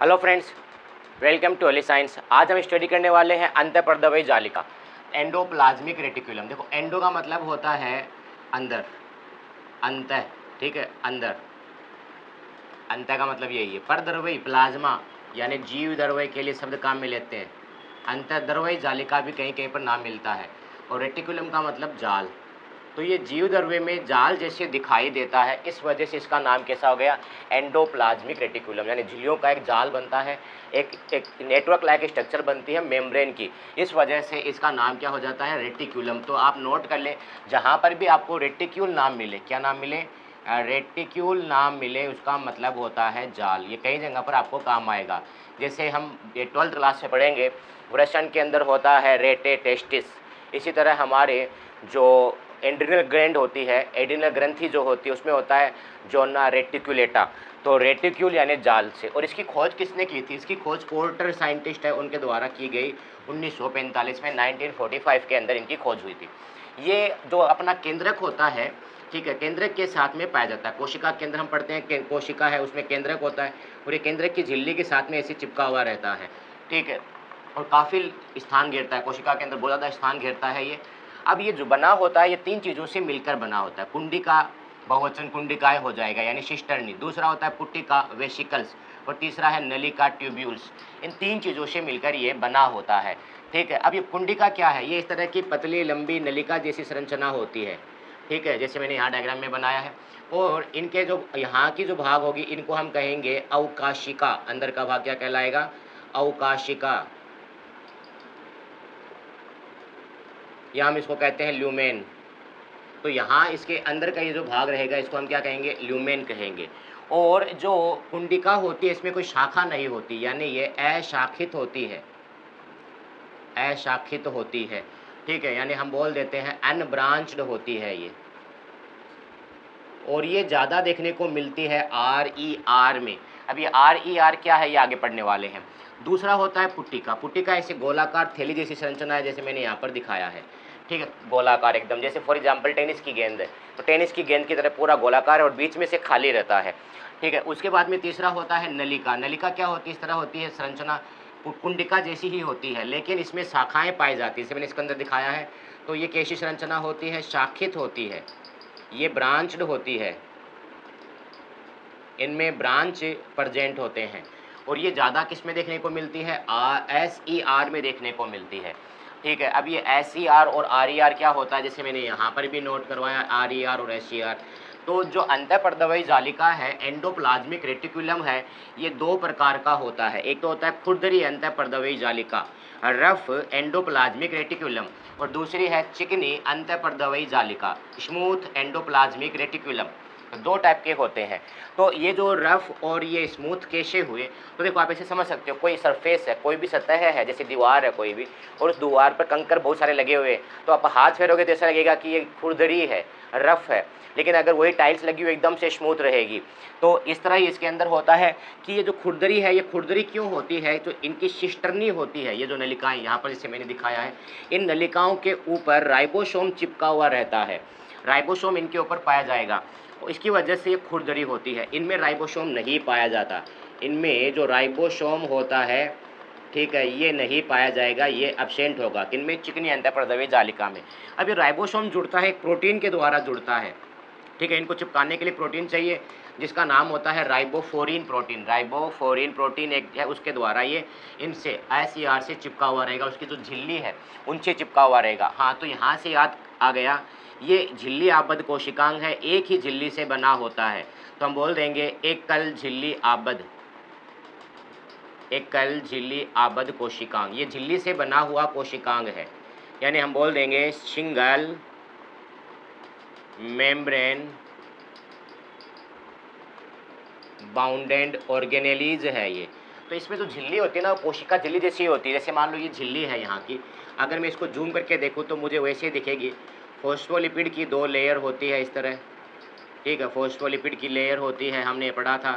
Hello friends, welcome to Ellie science. आज हम study करने वाले हैं अंतःपर्दवी जालिका, एंडोप्लाज्मिक रेटिकुलम। देखो, एंडो का मतलब होता है अंदर, अंतः, ठीक है, अंदर। अंतः का मतलब यही है। परद्रव्यी प्लाज्मा यानी जीव द्रव्य के लिए शब्द काम में लेते हैं। अंतःद्रव्यी जालिका भी कहीं कहीं पर नाम मिलता है। और रेटिकुलम का मतलब जाल। तो ये जीव द्रव्य में जाल जैसे दिखाई देता है, इस वजह से इसका नाम कैसा हो गया, एंडोप्लाज्मिक रेटिकुलम। यानी झिल्लियों का एक जाल बनता है, एक नेटवर्क लाइक स्ट्रक्चर बनती है मेम्ब्रेन की। इस वजह से इसका नाम क्या हो जाता है, रेटिकुलम। तो आप नोट कर लें, जहाँ पर भी आपको रेटिक्यूल नाम मिले, क्या नाम मिले, रेटिक्यूल नाम मिले, उसका मतलब होता है जाल। ये कई जगह पर आपको काम आएगा। जैसे हम ये 12th क्लास में पढ़ेंगे, वृषण के अंदर होता है रेटे टेस्टिस। इसी तरह हमारे जो एड्रिनल ग्लैंड होती है, एड्रिनल ग्रंथि जो होती है, उसमें होता है जोना रेटिकुलेटा। तो रेटिक्यूल यानी जाल से। और इसकी खोज किसने की थी, इसकी खोज पोर्टर साइंटिस्ट है, उनके द्वारा की गई 1945 में, 1945 के अंदर इनकी खोज हुई थी। ये जो अपना केंद्रक होता है, ठीक है, केंद्रक के साथ में पाया जाता है। कोशिका के अंदर हम पढ़ते हैं कि कोशिका है, उसमें केंद्रक होता है, और ये केंद्रक की झिल्ली के साथ में ऐसे चिपका हुआ रहता है, ठीक है, और काफ़ी स्थान घेरता है। कोशिका के अंदर बहुत ज़्यादा स्थान घेरता है ये। अब ये जो बना होता है, ये 3 चीज़ों से मिलकर बना होता है। कुंडिका, बहुवचन कुंडिकाएँ हो जाएगा यानी सिस्टर्नी। दूसरा होता है पुट्टिका, वेसिकल्स। और तीसरा है नलिका, ट्यूब्यूल्स। इन 3 चीज़ों से मिलकर ये बना होता है, ठीक है। अब ये कुंडिका क्या है, ये इस तरह की पतली लंबी नलिका जैसी संरचना होती है, ठीक है, जैसे मैंने यहाँ डायग्राम में बनाया है। और इनके जो यहाँ की जो भाग होगी, इनको हम कहेंगे अवकाशिका। अंदर का भाग क्या कहलाएगा, अवकाशिका, या हम इसको कहते हैं ल्यूमेन। तो यहाँ इसके अंदर का ये जो भाग रहेगा, इसको हम क्या कहेंगे, ल्यूमेन कहेंगे। और जो कुंडिका होती है, इसमें कोई शाखा नहीं होती, यानी ये अशाखित होती है, अशाखित होती है, ठीक है, यानी हम बोल देते हैं अनब्रांच्ड होती है ये। और ये ज़्यादा देखने को मिलती है RER में। अब ये RER क्या है, ये आगे पढ़ने वाले हैं। दूसरा होता है पुट्टिका। पुट्टिका ऐसे गोलाकार थैली जैसी संरचना है, जैसे मैंने यहाँ पर दिखाया है, ठीक है, गोलाकार एकदम, जैसे फॉर एग्जांपल टेनिस की गेंद है, तो टेनिस की गेंद की तरह पूरा गोलाकार है और बीच में से खाली रहता है, ठीक है। उसके बाद में तीसरा होता है नलिका। नलिका क्या होती है, इस तरह होती है संरचना, कुंडिका जैसी ही होती है, लेकिन इसमें शाखाएँ पाई जाती है, जैसे मैंने इसके अंदर दिखाया है। तो ये कैसी संरचना होती है, शाखित होती है, ये ब्रांच्ड होती है, इनमें ब्रांच प्रेजेंट होते हैं। और ये ज़्यादा किस में देखने को मिलती है, SER में देखने को मिलती है, ठीक है। अब ये SER और RER क्या होता है, जैसे मैंने यहाँ पर भी नोट करवाया, RER और SER। तो जो अंतःपर्दवी जालिका है, एंडोप्लाज्मिक रेटिकुलम है, ये 2 प्रकार का होता है। एक तो होता है खुरदरी अंतःपर्दवी जालिका, रफ एंडोप्लाज्मिक रेटिकुलम, और दूसरी है चिकनी अंतःपर्दवी जालिका, स्मूथ एंडोप्लाज्मिक रेटिकुलम। 2 टाइप के होते हैं। तो ये जो रफ और ये स्मूथ कैसे हुए, तो देखो आप ऐसे समझ सकते हो, कोई सरफेस है, कोई भी सतह है, जैसे दीवार है कोई भी, और उस दीवार पर कंकर बहुत सारे लगे हुए हैं, तो आप हाथ फेरोगे तो ऐसा लगेगा कि ये खुरदरी है, रफ है। लेकिन अगर वही टाइल्स लगी हुई एकदम से स्मूथ रहेगी। तो इस तरह ही इसके अंदर होता है कि ये जो खुरदरी है, ये खुरदरी क्यों होती है, तो इनकी सिस्टर्नी होती है। ये जो नलिकाएँ यहाँ पर जैसे मैंने दिखाया है, इन नलिकाओं के ऊपर राइबोसोम चिपका हुआ रहता है, राइबोसोम इनके ऊपर पाया जाएगा, इसकी वजह से ये खुरदरी होती है। इनमें राइबोसोम नहीं पाया जाता, इनमें जो राइबोसोम होता है, ठीक है, ये नहीं पाया जाएगा, ये एब्सेंट होगा। किनमें, चिकनी अंतःपर्दवी जालिका में। अब ये राइबोसोम जुड़ता है एक प्रोटीन के द्वारा जुड़ता है, ठीक है। इनको चिपकाने के लिए प्रोटीन चाहिए, जिसका नाम होता है राइबोफोरिन प्रोटीन। राइबोफोरिन प्रोटीन एक है, उसके द्वारा ये इनसे SER से चिपका हुआ रहेगा, उसकी जो झिल्ली है उनसे चिपका हुआ रहेगा। हाँ, तो यहाँ से याद आ गया, ये झिल्ली आबद्ध कोशिकांग है, एक ही झिल्ली से बना होता है, तो हम बोल देंगे एकल झिल्ली आबद्ध, एकल झिल्ली आबद्ध कोशिकांग। ये झिल्ली से बना हुआ कोशिकांग है, यानी हम बोल देंगे सिंगल मेम्ब्रेन बाउंडेड ऑर्गेनेलीज है ये। तो इसमें जो झिल्ली होती है ना, कोशिका झिल्ली जैसी होती है। जैसे मान लो ये झिल्ली है यहाँ की, अगर मैं इसको जूम करके देखूँ तो मुझे वैसे दिखेगी। फॉस्फोलिपिड की 2 लेयर होती है इस तरह, ठीक है, फॉस्फोलिपिड की लेयर होती है, हमने पढ़ा था।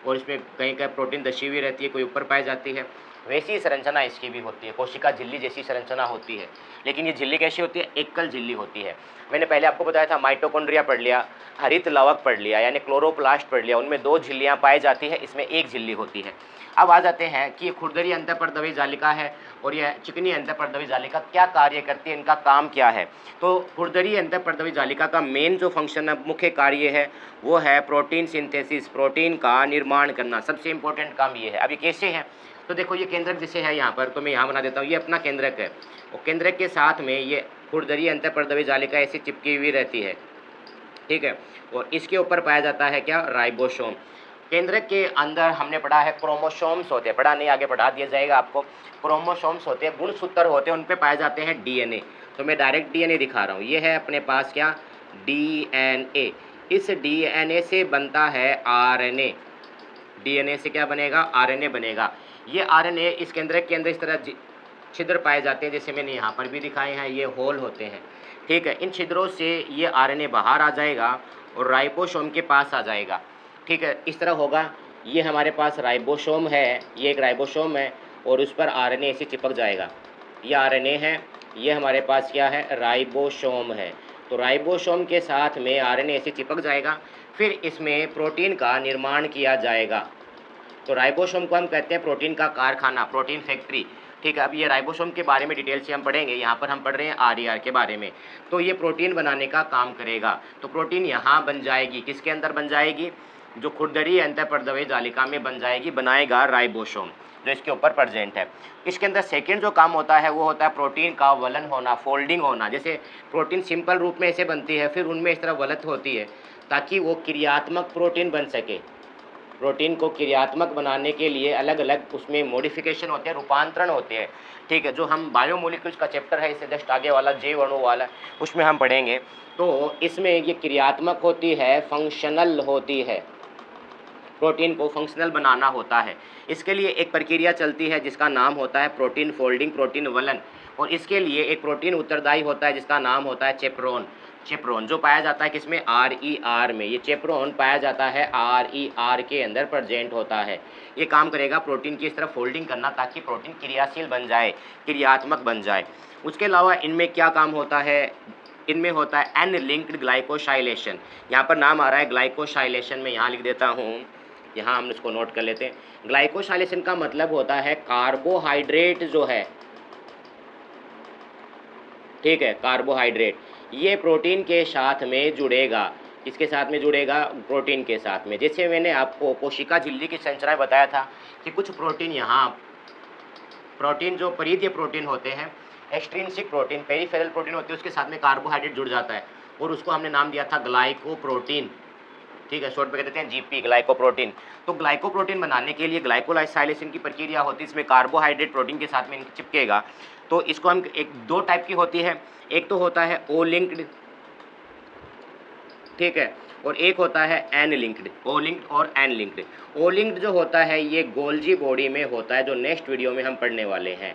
और इसमें कहीं कहीं प्रोटीन दशी हुई रहती है, कोई ऊपर पाई जाती है। वैसी संरचना इसकी भी होती है, कोशिका झिल्ली जैसी संरचना होती है। लेकिन ये झिल्ली कैसी होती है? एकल झिल्ली होती है। मैंने पहले आपको बताया था, माइटोकॉन्ड्रिया पढ़ लिया, हरित लवक पढ़ लिया, यानी क्लोरोप्लास्ट पढ़ लिया, उनमें 2 झिल्लियाँ पाई जाती है, इसमें 1 झिल्ली होती है। अब आ जाते हैं कि ये खुरदरी अंतःपर्दवी जालिका है और यह चिकनी अंतःपर्दवी जालिका क्या कार्य करती है, इनका काम क्या है। तो खुरदरी अंतःपर्दवी जालिका का मेन जो फंक्शन है, मुख्य कार्य है, वो है प्रोटीन सिंथेसिस, प्रोटीन का निर्माण करना। सबसे इंपॉर्टेंट काम ये है। अब ये कैसे है? तो देखो, ये केंद्रक जैसे है यहाँ पर, तो मैं यहाँ बना देता हूँ, ये अपना केंद्रक है और केंद्रक के साथ में ये खुरदरी अंतःपर्दवी जालिका ऐसी चिपकी हुई रहती है, ठीक है। और इसके ऊपर पाया जाता है क्या? राइबोसोम। केंद्रक के अंदर हमने पढ़ा है क्रोमोसोम्स होते हैं, पढ़ा नहीं, आगे पढ़ा दिया जाएगा आपको। क्रोमोसोम्स होते हैं, गुणसूत्र होते हैं, उन पे पाए जाते हैं डीएनए। तो मैं डायरेक्ट डीएनए दिखा रहा हूँ। ये है अपने पास क्या? डीएनए। इस डीएनए से बनता है आरएनए। डीएनए से क्या बनेगा? आरएनए बनेगा। ये आरएनए इस केंद्रक के अंदर इस तरह छिद्र पाए जाते हैं, जैसे मैंने यहाँ पर भी दिखाए हैं, ये होल होते हैं, ठीक है। इन छिद्रों से ये आरएनए बाहर आ जाएगा और राइबोसोम के पास आ जाएगा, ठीक है। इस तरह होगा। ये हमारे पास राइबोसोम है, ये एक राइबोसोम है और उस पर आरएनए ऐसे चिपक जाएगा। ये आरएनए है, ये हमारे पास क्या है? राइबोसोम है। तो राइबोसोम के साथ में आरएनए ऐसे चिपक जाएगा, फिर इसमें प्रोटीन का निर्माण किया जाएगा। तो राइबोसोम को हम कहते हैं प्रोटीन का कारखाना, प्रोटीन फैक्ट्री, ठीक है। अब ये राइबोसोम के बारे में डिटेल से हम पढ़ेंगे। यहाँ पर हम पढ़ रहे हैं आरईआर के बारे में। तो ये प्रोटीन बनाने का काम करेगा। तो प्रोटीन यहाँ बन जाएगी, किसके अंदर बन जाएगी? जो खुरदरी अंतःपर्दवी जालिका में बन जाएगी, बनाएगा राइबोसोम, जो इसके ऊपर प्रेजेंट है। इसके अंदर सेकेंड जो काम होता है वो होता है प्रोटीन का वलन होना, फोल्डिंग होना। जैसे प्रोटीन सिंपल रूप में ऐसे बनती है, फिर उनमें इस तरह वलत होती है ताकि वो क्रियात्मक प्रोटीन बन सके। प्रोटीन को क्रियात्मक बनाने के लिए अलग अलग उसमें मॉडिफिकेशन होते हैं, रूपांतरण होते हैं, ठीक है। जो हम बायोमोलिक्यूल्स का चैप्टर है, इससे जस्ट आगे वाला जैव अणु वाला, उसमें हम पढ़ेंगे। तो इसमें ये क्रियात्मक होती है, फंक्शनल होती है। प्रोटीन को फंक्शनल बनाना होता है। इसके लिए एक प्रक्रिया चलती है जिसका नाम होता है प्रोटीन फोल्डिंग, प्रोटीन वलन। और इसके लिए एक प्रोटीन उत्तरदायी होता है जिसका नाम होता है चेपरोन। चेपरोन जो पाया जाता है किसमें? RER में। ये चेपरोन पाया जाता है RER के अंदर प्रेजेंट होता है। ये काम करेगा प्रोटीन की इस तरह फोल्डिंग करना, ताकि प्रोटीन क्रियाशील बन जाए, क्रियात्मक बन जाए। उसके अलावा इनमें क्या काम होता है? इनमें होता है एन लिंक्ड ग्लाइकोसाइलेशन। यहाँ पर नाम आ रहा है ग्लाइकोसाइलेशन, में यहाँ लिख देता हूँ, यहाँ हम इसको नोट कर लेते हैं। ग्लाइकोसाइलेशन का मतलब होता है कार्बोहाइड्रेट जो है, ठीक है, कार्बोहाइड्रेट, ये प्रोटीन के साथ में जुड़ेगा। इसके साथ में जुड़ेगा प्रोटीन के साथ में। जैसे मैंने आपको कोशिका झिल्ली की संरचना बताया था कि कुछ प्रोटीन यहाँ, प्रोटीन जो परिधीय प्रोटीन होते हैं, एक्सट्रिंसिक प्रोटीन, पेरिफेरल प्रोटीन होते हैं, उसके साथ में कार्बोहाइड्रेट जुड़ जाता है और उसको हमने नाम दिया था ग्लाइकोप्रोटीन, ठीक है। शॉर्ट में कहते हैं GP, ग्लाइकोप्रोटीन। तो ग्लाइकोप्रोटीन बनाने के लिए ग्लाइकोलाइसाइलेशन की प्रक्रिया होती है, इसमें कार्बोहाइड्रेट प्रोटीन के साथ में चिपकेगा। तो इसको हम एक दो टाइप की होती है, एक तो होता है O लिंक्ड, ठीक है, और एक होता है N लिंक्ड। O लिंक्ड और N लिंक्ड। O लिंक्ड जो होता है ये गोल्जी बॉडी में होता है, जो नेक्स्ट वीडियो में हम पढ़ने वाले हैं।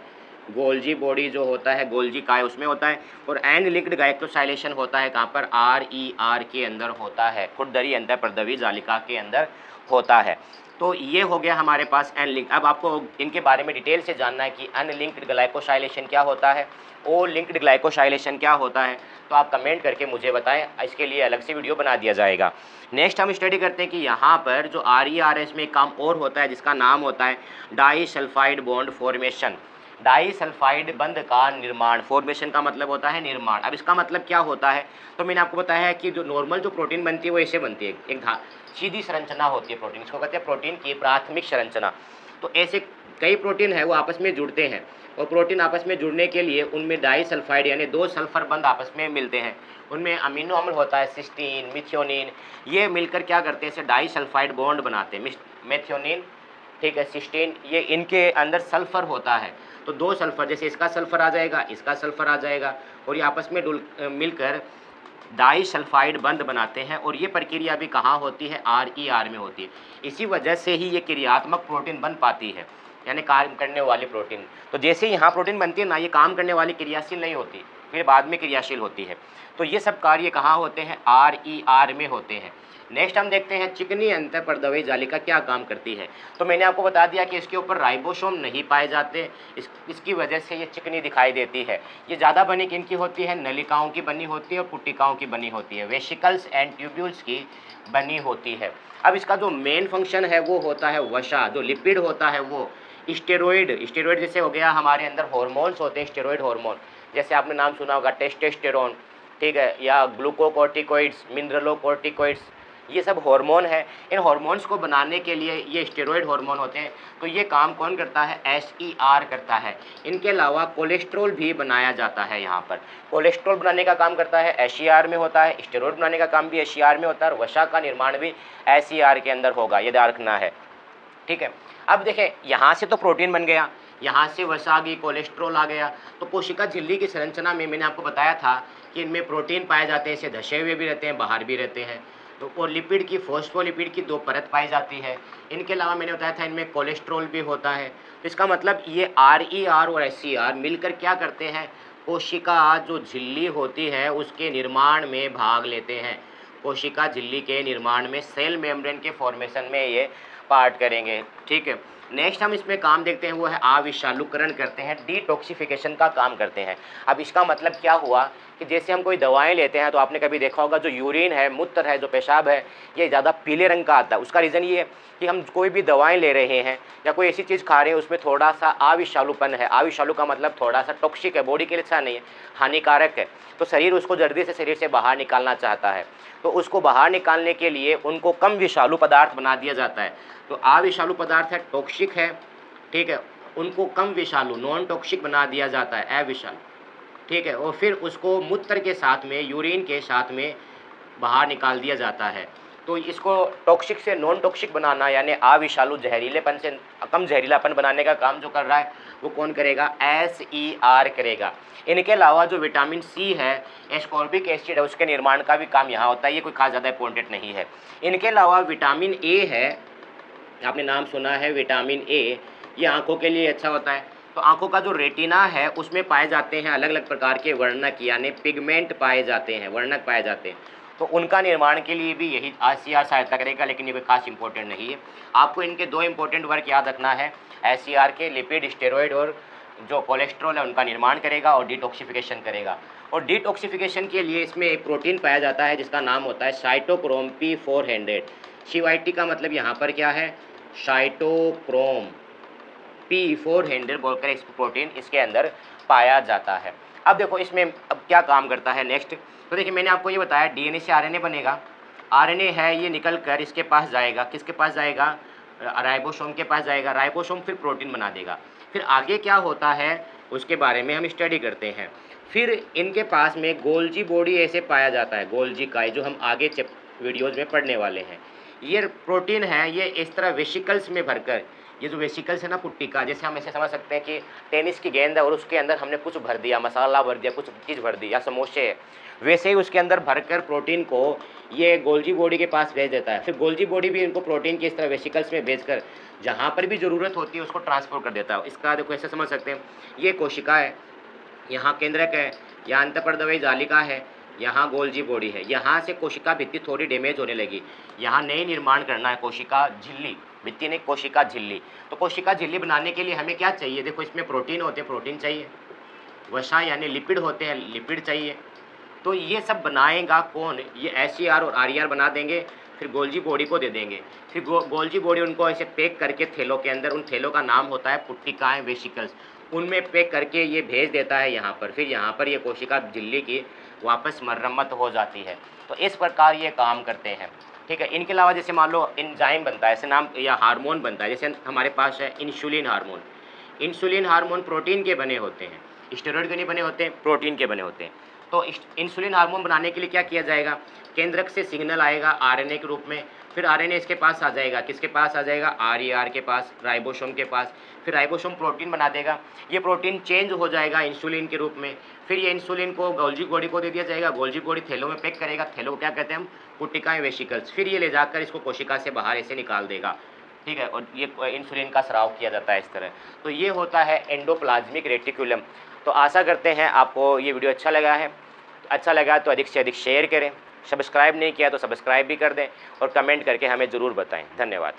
गोल्जी बॉडी जो होता है, गोल्जी काय, उसमें होता है। और N लिंक्ड ग्लाइकोसाइलेशन होता है कहाँ पर? RER के अंदर होता है, खुरदरी अंतःपर्दवी जालिका के अंदर होता है। तो ये हो गया हमारे पास N लिंक। अब आपको इनके बारे में डिटेल से जानना है कि N लिंक्ड ग्लाइकोसाइलेशन क्या होता है, O लिंक्ड ग्लाइकोसाइलेशन क्या होता है, तो आप कमेंट करके मुझे बताएं, इसके लिए अलग से वीडियो बना दिया जाएगा। नेक्स्ट हम स्टडी करते हैं कि यहाँ पर जो RERS में एक काम और होता है जिसका नाम होता है disulphide bond formation. Disulphide बंध का निर्माण, फॉर्मेशन का मतलब होता है निर्माण। अब इसका मतलब क्या होता है? तो मैंने आपको बताया है कि जो नॉर्मल जो प्रोटीन बनती है वो ऐसे बनती है, एक सीधी संरचना होती है प्रोटीन, इसको कहते हैं प्रोटीन की प्राथमिक संरचना। तो ऐसे कई प्रोटीन है वो आपस में जुड़ते हैं, और प्रोटीन आपस में जुड़ने के लिए उनमें डाई सल्फाइड यानी 2 सल्फर बंध आपस में मिलते हैं। उनमें अमीनो अम्ल होता है सिस्टीन, मिथ्योनिन, ये मिलकर क्या करते हैं? इसे डाई सल्फाइड बॉन्ड बनाते हैं। मेथियोनिन, ठीक है, सिस्टीन, ये इनके अंदर सल्फर होता है। तो 2 सल्फर, जैसे इसका सल्फर आ जाएगा, इसका सल्फर आ जाएगा, और ये आपस में मिलकर डाई सल्फाइड बंध बनाते हैं। और ये प्रक्रिया भी कहाँ होती है? RER में होती है। इसी वजह से ही ये क्रियात्मक प्रोटीन बन पाती है, यानी काम करने वाली प्रोटीन। तो जैसे यहाँ प्रोटीन बनती है ना, ये काम करने वाली क्रियाशील नहीं होती, फिर बाद में क्रियाशील होती है। तो ये सब कार्य कहाँ होते हैं? RER में होते हैं। नेक्स्ट हम देखते हैं चिकनी अंतःपर्दवी जालिका क्या काम करती है। तो मैंने आपको बता दिया कि इसके ऊपर राइबोसोम नहीं पाए जाते, इसकी वजह से ये चिकनी दिखाई देती है। ये ज़्यादा बनी किनकी होती है, नलिकाओं की बनी होती है और पुट्टिकाओं की बनी होती है, वेसिकल्स एंड ट्यूब्यूल्स की बनी होती है। अब इसका जो मेन फंक्शन है वो होता है वसा, जो लिपिड होता है वो स्टेरॉइड जैसे हो गया, हमारे अंदर हॉर्मोन्स होते हैं स्टेरॉइड हार्मोन, जैसे आपने नाम सुना होगा टेस्टोस्टेरोन, ठीक है, या ग्लूकोकॉर्टिकॉइड्स, मिनरलोकॉर्टिकॉइड्स, ये सब हार्मोन है। इन हार्मोन्स को बनाने के लिए ये स्टेरॉइड हार्मोन होते हैं। तो ये काम कौन करता है, SER करता है। इनके अलावा कोलेस्ट्रॉल भी बनाया जाता है। यहाँ पर कोलेस्ट्रॉल बनाने का काम करता है SER में होता है, स्टेरॉइड बनाने का काम भी SER में होता है और वसा का निर्माण भी SER के अंदर होगा, ये ध्यान रखना है, ठीक है। अब देखें, यहाँ से तो प्रोटीन बन गया, यहाँ से वसा आ गई, कोलेस्ट्रॉल आ गया। तो कोशिका झिल्ली की संरचना में मैंने आपको बताया था कि इनमें प्रोटीन पाए जाते हैं, इसे धसे हुए भी रहते हैं, बाहर भी रहते हैं। तो और लिपिड की, फॉस्फोलिपिड की 2 परत पाई जाती है। इनके अलावा मैंने बताया था इनमें कोलेस्ट्रॉल भी होता है। तो इसका मतलब ये RER और SER मिलकर क्या करते हैं, कोशिका जो झिल्ली होती है उसके निर्माण में भाग लेते हैं। कोशिका झिल्ली के निर्माण में, सेल मेम्ब्रेन के फॉर्मेशन में ये पार्ट करेंगे, ठीक है। नेक्स्ट हम इसमें काम देखते हैं वो है अविषालुकरण करते हैं, डिटॉक्सिफिकेशन का काम करते हैं। अब इसका मतलब क्या हुआ कि जैसे हम कोई दवाएं लेते हैं तो आपने कभी देखा होगा जो यूरिन है, मूत्र है, जो पेशाब है, ये ज़्यादा पीले रंग का आता है। उसका रीज़न ये है कि हम कोई भी दवाएं ले रहे हैं या कोई ऐसी चीज़ खा रहे हैं उसमें थोड़ा सा अविषालुपन है। अविषालु का मतलब थोड़ा सा टॉक्सिक है, बॉडी के लिए अच्छा नहीं है, हानिकारक है। तो शरीर उसको जल्दी से शरीर से बाहर निकालना चाहता है। तो उसको बाहर निकालने के लिए उनको कम विषालु पदार्थ बना दिया जाता है। तो अविषालु पदार्थ है, टॉक्सिक है, ठीक है, उनको कम विषालु, नॉन टॉक्सिक बना दिया जाता है, अविषालु, ठीक है। और फिर उसको मूत्र के साथ में, यूरिन के साथ में बाहर निकाल दिया जाता है। तो इसको टॉक्सिक से नॉन टॉक्सिक बनाना, यानी अविषालु, जहरीलेपन से कम जहरीलापन बनाने का काम जो कर रहा है वो कौन करेगा, SER करेगा। इनके अलावा जो विटामिन C है, एस्कॉर्बिक एसिड है, उसके निर्माण का भी काम यहाँ होता है। ये कोई खास ज़्यादा इंपॉर्टेंट नहीं है। इनके अलावा विटामिन A है, आपने नाम सुना है विटामिन A, ये आँखों के लिए अच्छा होता है। तो आँखों का जो रेटिना है उसमें पाए जाते हैं अलग अलग प्रकार के वर्णक, यानी पिगमेंट पाए जाते हैं, वर्णक पाए जाते हैं। तो उनका निर्माण के लिए भी यही SER सहायता करेगा, लेकिन ये कोई खास इंपॉर्टेंट नहीं है। आपको इनके 2 इंपॉर्टेंट वर्क याद रखना है, SER के लिपिड, स्टेरॉइड और जो कोलेस्ट्रॉल है उनका निर्माण करेगा और डिटॉक्सिफिकेशन करेगा। और डिटॉक्सिफिकेशन के लिए इसमें एक प्रोटीन पाया जाता है जिसका नाम होता है साइटोक्रोम P400। CYT का मतलब यहाँ पर क्या है, साइटोक्रोम P400 बोलकर इस प्रोटीन इसके अंदर पाया जाता है। अब देखो इसमें अब क्या काम करता है नेक्स्ट। तो देखिए मैंने आपको ये बताया DNA से RNA बनेगा, RNA है ये निकल कर इसके पास जाएगा, किसके पास जाएगा, राइबोसोम के पास जाएगा। राइबोसोम फिर प्रोटीन बना देगा। फिर आगे क्या होता है उसके बारे में हम स्टडी करते हैं। फिर इनके पास में गोल्जी बॉडी ऐसे पाया जाता है, गोल्जी काई, जो हम आगे वीडियोज़ में पढ़ने वाले हैं। ये प्रोटीन है, ये इस तरह वेसिकल्स में भरकर, ये जो वेसिकल्स है ना पुट्टिका, जैसे हम ऐसे समझ सकते हैं कि टेनिस की गेंद है और उसके अंदर हमने कुछ भर दिया, मसाला भर दिया, कुछ चीज़ भर दी या समोसे है, वैसे ही उसके अंदर भरकर प्रोटीन को ये गोल्जी बॉडी के पास भेज देता है। फिर गोल्जी बॉडी भी इनको प्रोटीन की इस तरह वेसिकल्स में भेजकर जहाँ पर भी ज़रूरत होती है उसको ट्रांसफर कर देता है। इसका देखो ऐसे समझ सकते हैं, ये कोशिका है, यहाँ केंद्रक है, यहाँ अंतःपर्दवी जालिका है, यहाँ गोल्जी बॉडी है। यहाँ से कोशिका भित्ति थोड़ी डैमेज होने लगी, यहाँ नई निर्माण करना है कोशिका झिल्ली, भित्ति ने कोशिका झिल्ली। तो कोशिका झिल्ली बनाने के लिए हमें क्या चाहिए, देखो इसमें प्रोटीन होते हैं, प्रोटीन चाहिए, वसा यानी लिपिड होते हैं, लिपिड चाहिए। तो ये सब बनाएगा कौन, ये SER और RER बना देंगे, फिर गोल्जी बॉडी को दे देंगे। फिर गोल्जी बॉडी उनको ऐसे पैक करके थैलों के अंदर, उन थैलों का नाम होता है पुट्टिकाएँ, वेसिकल्स, उनमें पैक करके ये भेज देता है यहाँ पर। फिर यहाँ पर ये कोशिका झिल्ली की वापस मरम्मत हो जाती है। तो इस प्रकार ये काम करते हैं, ठीक है। इनके अलावा जैसे मान लो एंजाइम बनता है, ऐसे नाम, या हार्मोन बनता है, जैसे हमारे पास है insulin hormone. Insulin hormone protein के बने होते हैं, स्टेरॉइड के नहीं बने होते, प्रोटीन के बने होते हैं। तो इंसुलिन हार्मोन बनाने के लिए क्या किया जाएगा, केंद्रक से सिग्नल आएगा RNA के रूप में, फिर RNA इसके पास आ जाएगा, किसके पास आ जाएगा, RER के पास, राइबोसोम के पास। फिर राइबोसोम प्रोटीन बना देगा, ये प्रोटीन चेंज हो जाएगा इंसुलिन के रूप में। फिर ये इंसुलिन को गोल्जी बॉडी को दे दिया जाएगा, गोल्जी बॉडी थैलों में पैक करेगा, थैलों को क्या कहते हैं हम, पुट्टिकाएँ, वेसिकल्स। फिर ये ले जाकर इसको कोशिका से बाहर ऐसे निकाल देगा, ठीक है। और ये इंसुलिन का स्राव किया जाता है इस तरह। तो ये होता है एंडोप्लाज्मिक रेटिकुलम। तो आशा करते हैं आपको ये वीडियो अच्छा लगा है। अच्छा लगा तो अधिक से अधिक शेयर करें, सब्सक्राइब नहीं किया तो सब्सक्राइब भी कर दें और कमेंट करके हमें ज़रूर बताएं। धन्यवाद।